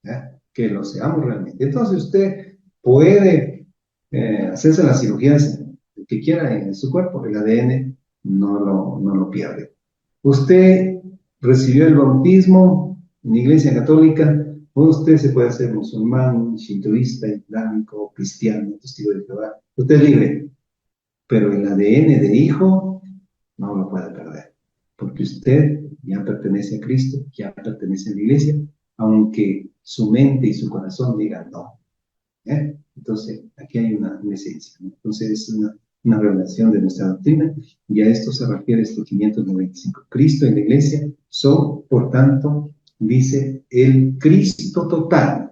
¿Ya? Que lo seamos realmente. Entonces usted puede hacerse las cirugías que quiera en su cuerpo, el ADN no lo pierde. Usted recibió el bautismo en la Iglesia Católica, usted se puede hacer musulmán, shintoísta, islámico, cristiano, testigo de Jehová. Usted es libre, pero el ADN de hijo no lo puede perder, porque usted ya pertenece a Cristo, ya pertenece a la Iglesia, aunque su mente y su corazón digan no. Entonces, aquí hay una esencia, ¿no? Entonces, es una revelación de nuestra doctrina, y a esto se refiere este 595. Cristo y la Iglesia son, por tanto, dice, el Cristo total,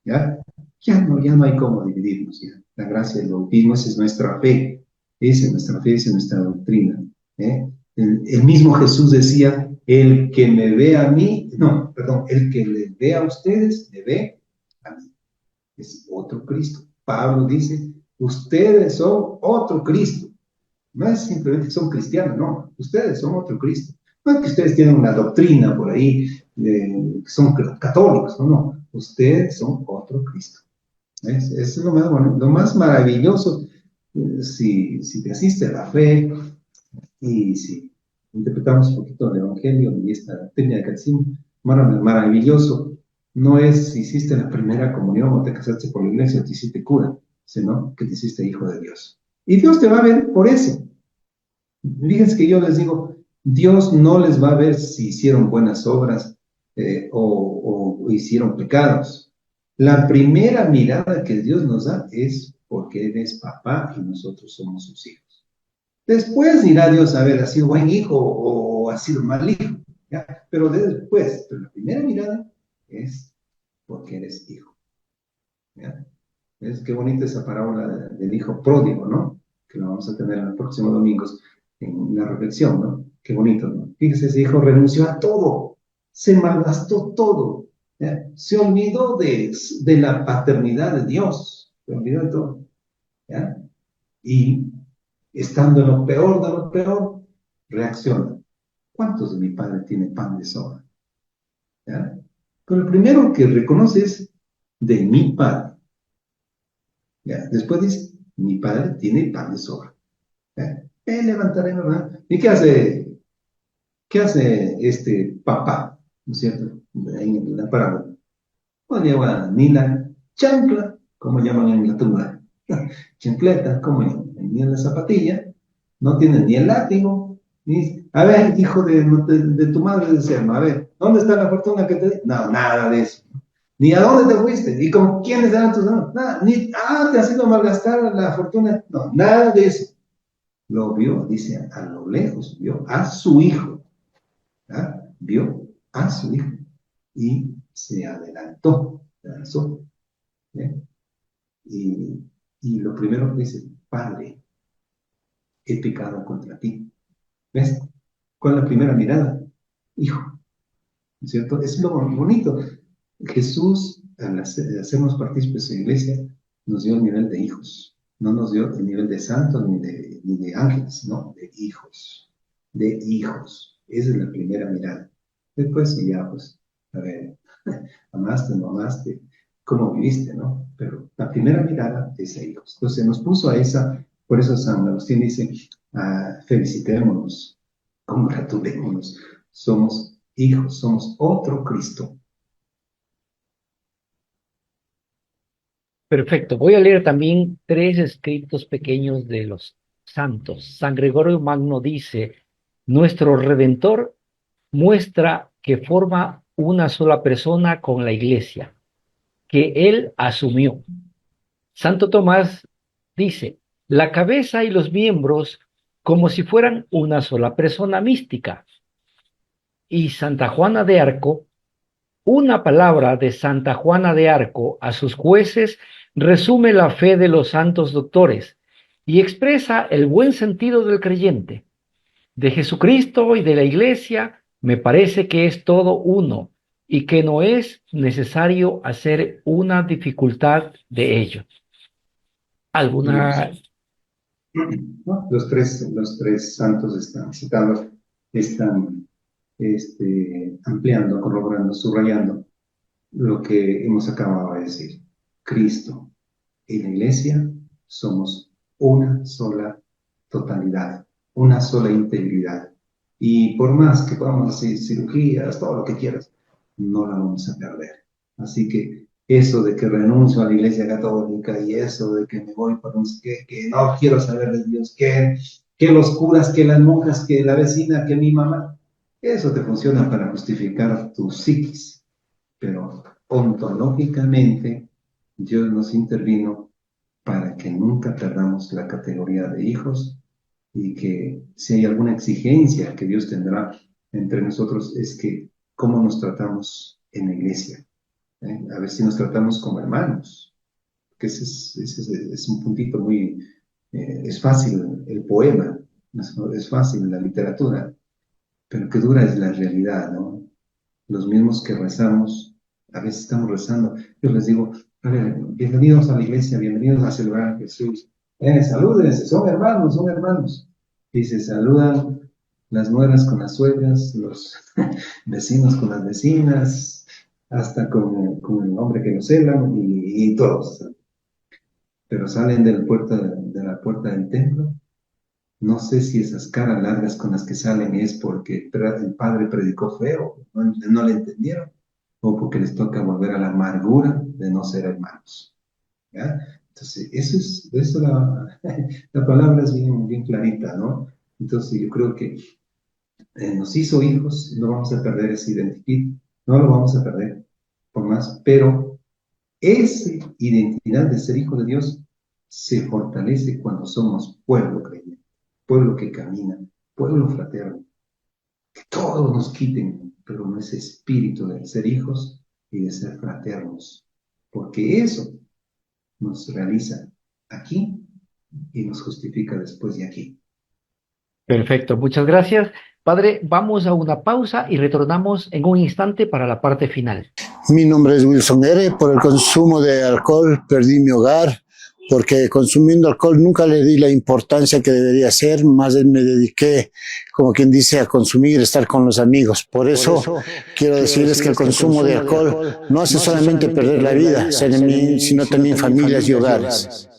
¿ya? ya no hay cómo dividirnos. Ya. La gracia del bautismo, esa es nuestra fe, esa es nuestra fe, esa es nuestra doctrina. ¿Eh? El mismo Jesús decía, el que me ve a mí, no, perdón, el que le ve a ustedes, me ve a mí. Es otro Cristo. Pablo dice, ustedes son otro Cristo. No es simplemente que son cristianos, no, ustedes son otro Cristo. No es que ustedes tienen una doctrina por ahí, que son católicos, no, no, ustedes son otro Cristo. ¿Ves? Es lo más maravilloso, si te asiste a la fe y si interpretamos un poquito el Evangelio y esta doctrina de catecismo, maravilloso, no es si hiciste la primera comunión o te casaste por la iglesia o te hiciste cura, sino que te hiciste hijo de Dios. Y Dios te va a ver por eso. Fíjense que yo les digo, Dios no les va a ver si hicieron buenas obras o hicieron pecados. La primera mirada que Dios nos da es porque Él es papá y nosotros somos sus hijos. Después dirá Dios, a ver, ¿ha sido buen hijo o ha sido mal hijo? ¿Ya? Pero después, la primera mirada es porque eres hijo. ¿Ya? ¿Ves qué bonita esa parábola del hijo pródigo, ¿no? Que lo vamos a tener en los próximos domingos en la reflexión, ¿no? Qué bonito, ¿no? Fíjese, ese hijo renunció a todo, se malgastó todo, ¿ya? Se olvidó de la paternidad de Dios, se olvidó de todo, ¿ya? Y estando en lo peor, reacciona. ¿Cuántos de mi padre tienen pan de sobra? ¿Ya? Pero lo primero que reconoce es de mi padre. ¿Ya? Después dice, mi padre tiene pan de sobra. ¿Ya? Levantaré, ¿verdad? ¿Y qué hace este papá? ¿No es cierto? En la parábola. No lleva ni la chancla, como llaman en la tumba, chancleta, como ni en la zapatilla, no tiene ni el látigo, ni, a ver, hijo de tu madre de Selma, a ver, ¿dónde está la fortuna que te di? No, nada de eso. Ni a dónde te fuiste, ni con quiénes eran tus hermanos, nada, ni, te has ido a malgastar la fortuna, no, nada de eso. Lo vio, dice, a lo lejos, vio a su hijo, ¿ah? Vio a su hijo y se adelantó, se avanzó, ¿eh? Y lo primero que dice, Padre, he pecado contra ti. ¿Ves? ¿Cuál es la primera mirada? Hijo, ¿no es cierto? Es lo bonito. Jesús, al hacernos partícipes en la iglesia, nos dio el nivel de hijos. No nos dio el nivel de santos ni de ángeles, no, de hijos. De hijos. Esa es la primera mirada. Después ya, pues, a ver, amaste, no amaste, cómo viviste, ¿no? Pero la primera mirada es a hijos. Entonces nos puso a esa, por eso San Agustín dice, felicitémonos, congratulémonos, somos hijos, somos otro Cristo. Perfecto. Voy a leer también 3 escritos pequeños de los santos. San Gregorio Magno dice, nuestro Redentor muestra que forma una sola persona con la Iglesia, que Él asumió. Santo Tomás dice, la cabeza y los miembros como si fueran una sola persona mística. Y Santa Juana de Arco, una palabra de Santa Juana de Arco a sus jueces resume la fe de los santos doctores y expresa el buen sentido del creyente. De Jesucristo y de la Iglesia me parece que es todo uno y que no es necesario hacer una dificultad de ello. ¿Alguna? ¿No? Los tres santos están citados, están ampliando, corroborando, subrayando lo que hemos acabado de decir. Cristo y la Iglesia somos una sola totalidad, una sola integridad. Y por más que podamos hacer cirugías, todo lo que quieras, no la vamos a perder. Así que eso de que renuncio a la Iglesia Católica y eso de que me voy por un que no quiero saber de Dios, que los curas, que las monjas, que la vecina, que mi mamá, eso te funciona para justificar tu psiquis. Pero ontológicamente Dios nos intervino para que nunca perdamos la categoría de hijos y que si hay alguna exigencia que Dios tendrá entre nosotros es que cómo nos tratamos en la iglesia. A ver si nos tratamos como hermanos, que es un puntito muy, es fácil el poema, es fácil la literatura, pero qué dura es la realidad, ¿no? Los mismos que rezamos, a veces estamos rezando, yo les digo, a ver, bienvenidos a la iglesia, bienvenidos a celebrar a Jesús, salúdense, son hermanos, son hermanos. Y se saludan las nueras con las suegras, los vecinos con las vecinas, hasta con el hombre que nos cela y todos. Pero salen de la puerta del templo. No sé si esas caras largas con las que salen es porque el padre predicó feo, no le entendieron, o porque les toca volver a la amargura de no ser hermanos. ¿Ya? Entonces, la palabra es bien, bien clarita, ¿no? Entonces, yo creo que nos hizo hijos, no vamos a perder esa identidad, no lo vamos a perder por más, pero esa identidad de ser hijo de Dios se fortalece cuando somos pueblo creyente, pueblo que camina, pueblo fraterno, que todos nos quiten, pero no ese espíritu de ser hijos y de ser fraternos, porque eso nos realiza aquí y nos justifica después de aquí. Perfecto, muchas gracias. Padre, vamos a una pausa y retornamos en un instante para la parte final. Mi nombre es Wilson R. Por el consumo de alcohol perdí mi hogar, porque consumiendo alcohol nunca le di la importancia que debería ser, más bien me dediqué, como quien dice, a consumir, estar con los amigos. Por eso quiero decirles que el consumo de alcohol no hace solamente perder la vida, sino también familias y hogares.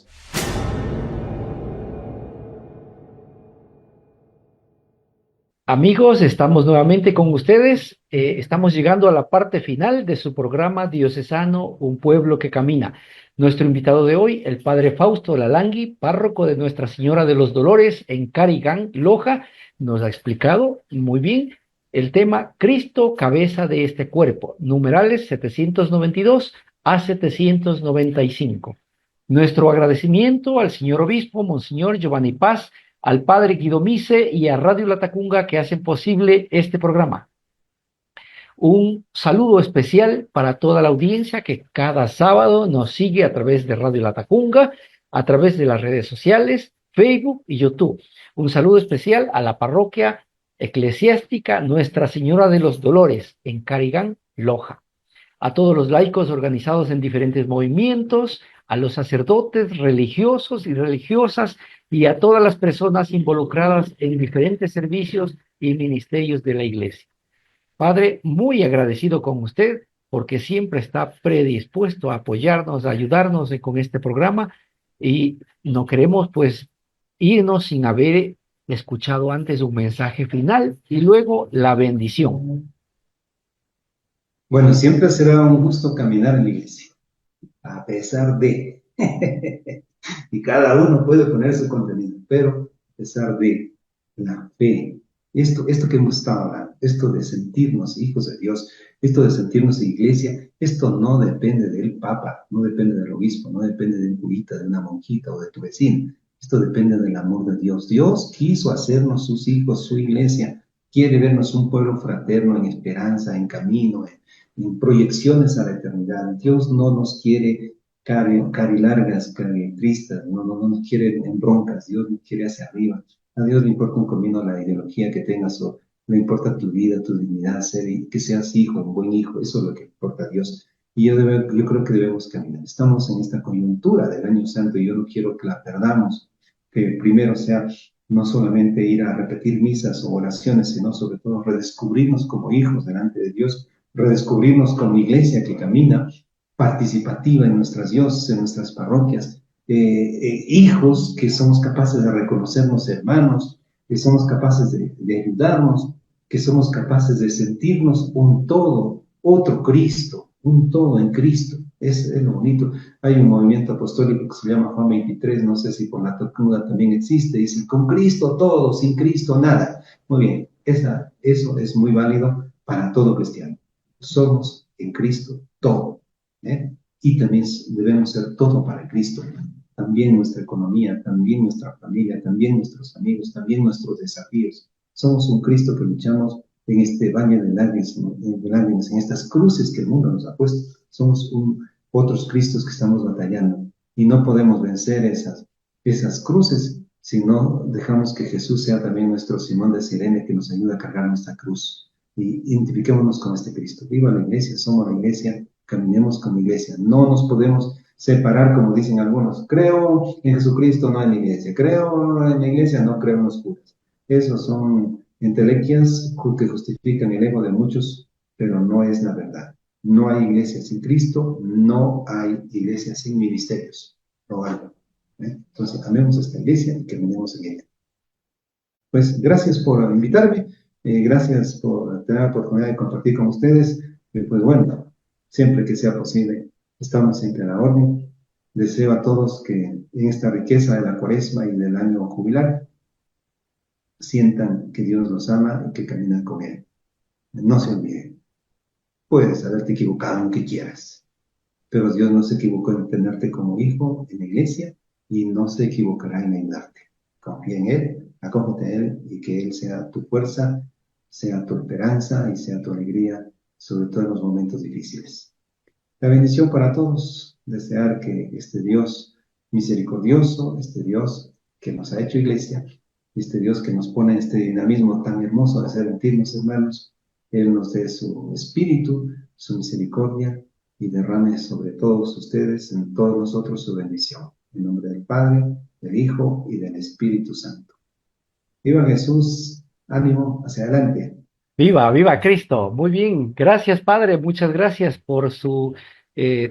Amigos, estamos nuevamente con ustedes. Estamos llegando a la parte final de su programa diocesano Un Pueblo que Camina. Nuestro invitado de hoy, el padre Fausto Lalangui, párroco de Nuestra Señora de los Dolores en Carigán, Loja, nos ha explicado muy bien el tema Cristo, cabeza de este cuerpo, numerales 792 a 795. Nuestro agradecimiento al señor obispo, Monseñor Giovanni Paz, al padre Guido Mise y a Radio Latacunga que hacen posible este programa. Un saludo especial para toda la audiencia que cada sábado nos sigue a través de Radio Latacunga, a través de las redes sociales, Facebook y YouTube. Un saludo especial a la parroquia eclesiástica Nuestra Señora de los Dolores en Carigán, Loja. A todos los laicos organizados en diferentes movimientos, a los sacerdotes religiosos y religiosas y a todas las personas involucradas en diferentes servicios y ministerios de la Iglesia. Padre, muy agradecido con usted porque siempre está predispuesto a apoyarnos, a ayudarnos con este programa y no queremos pues irnos sin haber escuchado antes un mensaje final y luego la bendición. Bueno, siempre será un gusto caminar en la iglesia, a pesar de... y cada uno puede poner su contenido, pero a pesar de la fe, esto que hemos estado hablando, esto de sentirnos hijos de Dios, esto de sentirnos iglesia, esto no depende del papa, no depende del obispo, no depende de un curita, de una monjita o de tu vecino, esto depende del amor de Dios. Dios quiso hacernos sus hijos, su iglesia, quiere vernos un pueblo fraterno en esperanza, en camino, en proyecciones a la eternidad. Dios no nos quiere carilargas, caritristas, no nos quiere en broncas, Dios nos quiere hacia arriba. A Dios le importa un comino la ideología que tengas o le importa tu vida, tu dignidad, que seas hijo, un buen hijo, eso es lo que importa a Dios. Y yo creo que debemos caminar. Estamos en esta coyuntura del Año Santo y yo no quiero que la perdamos, que primero sea no solamente ir a repetir misas o oraciones, sino sobre todo redescubrirnos como hijos delante de Dios, redescubrirnos como iglesia que camina, participativa en nuestras diócesis, en nuestras parroquias, hijos que somos capaces de reconocernos hermanos, que somos capaces de ayudarnos, que somos capaces de sentirnos un todo, otro Cristo, un todo en Cristo. Es lo bonito. Hay un movimiento apostólico que se llama Juan 23, no sé si por la Latacunga también existe, dice, con Cristo todo, sin Cristo nada. Muy bien, eso es muy válido para todo cristiano. Somos en Cristo todo. Y también debemos ser todo para Cristo, también nuestra economía, también nuestra familia, también nuestros amigos, también nuestros desafíos. Somos un Cristo que luchamos en este valle de lágrimas, en estas cruces que el mundo nos ha puesto. Somos otros Cristos que estamos batallando. Y no podemos vencer esas cruces si no dejamos que Jesús sea también nuestro Simón de Sirene que nos ayuda a cargar nuestra cruz. Y identifiquémonos con este Cristo. Viva la iglesia, somos la iglesia, caminemos como iglesia. No nos podemos separar como dicen algunos. Creo en Jesucristo, no en la iglesia. Creo en la iglesia, no creo en los curas. Esos son entelequias que justifican el ego de muchos, pero no es la verdad. No hay iglesia sin Cristo, no hay iglesia sin ministerios. No hay. Entonces, amemos esta iglesia y caminemos en ella. Pues gracias por invitarme, gracias por tener la oportunidad de compartir con ustedes. Pues bueno, siempre que sea posible, estamos siempre a la orden. Deseo a todos que en esta riqueza de la Cuaresma y del año jubilar sientan que Dios los ama y que caminan con Él. No se olviden. Puedes haberte equivocado en lo que quieras, pero Dios no se equivocó en tenerte como hijo en la iglesia y no se equivocará en ayudarte. Confía en Él, acógete a Él y que Él sea tu fuerza, sea tu esperanza y sea tu alegría, sobre todo en los momentos difíciles. La bendición para todos, desear que este Dios misericordioso, este Dios que nos ha hecho iglesia, este Dios que nos pone este dinamismo tan hermoso de sentirnos hermanos, Él nos dé su espíritu, su misericordia y derrame sobre todos ustedes, en todos nosotros, su bendición. En nombre del Padre, del Hijo y del Espíritu Santo. ¡Viva Jesús! ¡Ánimo! ¡Hacia adelante! Viva, viva Cristo. Muy bien. Gracias, Padre. Muchas gracias por su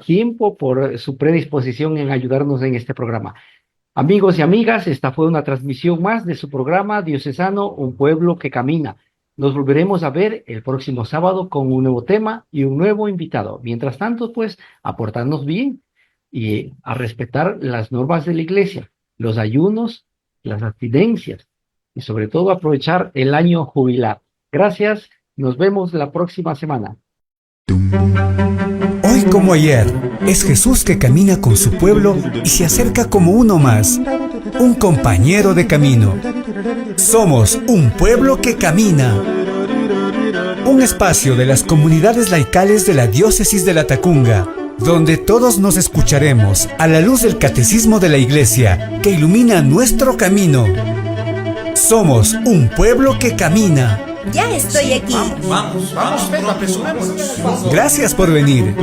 tiempo, por su predisposición en ayudarnos en este programa. Amigos y amigas, esta fue una transmisión más de su programa diocesano, Un Pueblo que Camina. Nos volveremos a ver el próximo sábado con un nuevo tema y un nuevo invitado. Mientras tanto, pues, a portarnos bien y a respetar las normas de la Iglesia, los ayunos, las abstinencias y sobre todo aprovechar el año jubilar. Gracias, nos vemos la próxima semana. Hoy como ayer, es Jesús que camina con su pueblo y se acerca como uno más, un compañero de camino. Somos un pueblo que camina. Un espacio de las comunidades laicales de la Diócesis de Latacunga, donde todos nos escucharemos a la luz del catecismo de la Iglesia que ilumina nuestro camino. Somos un pueblo que camina. Ya estoy aquí. Vamos, venga, apresurémonos. Gracias por venir.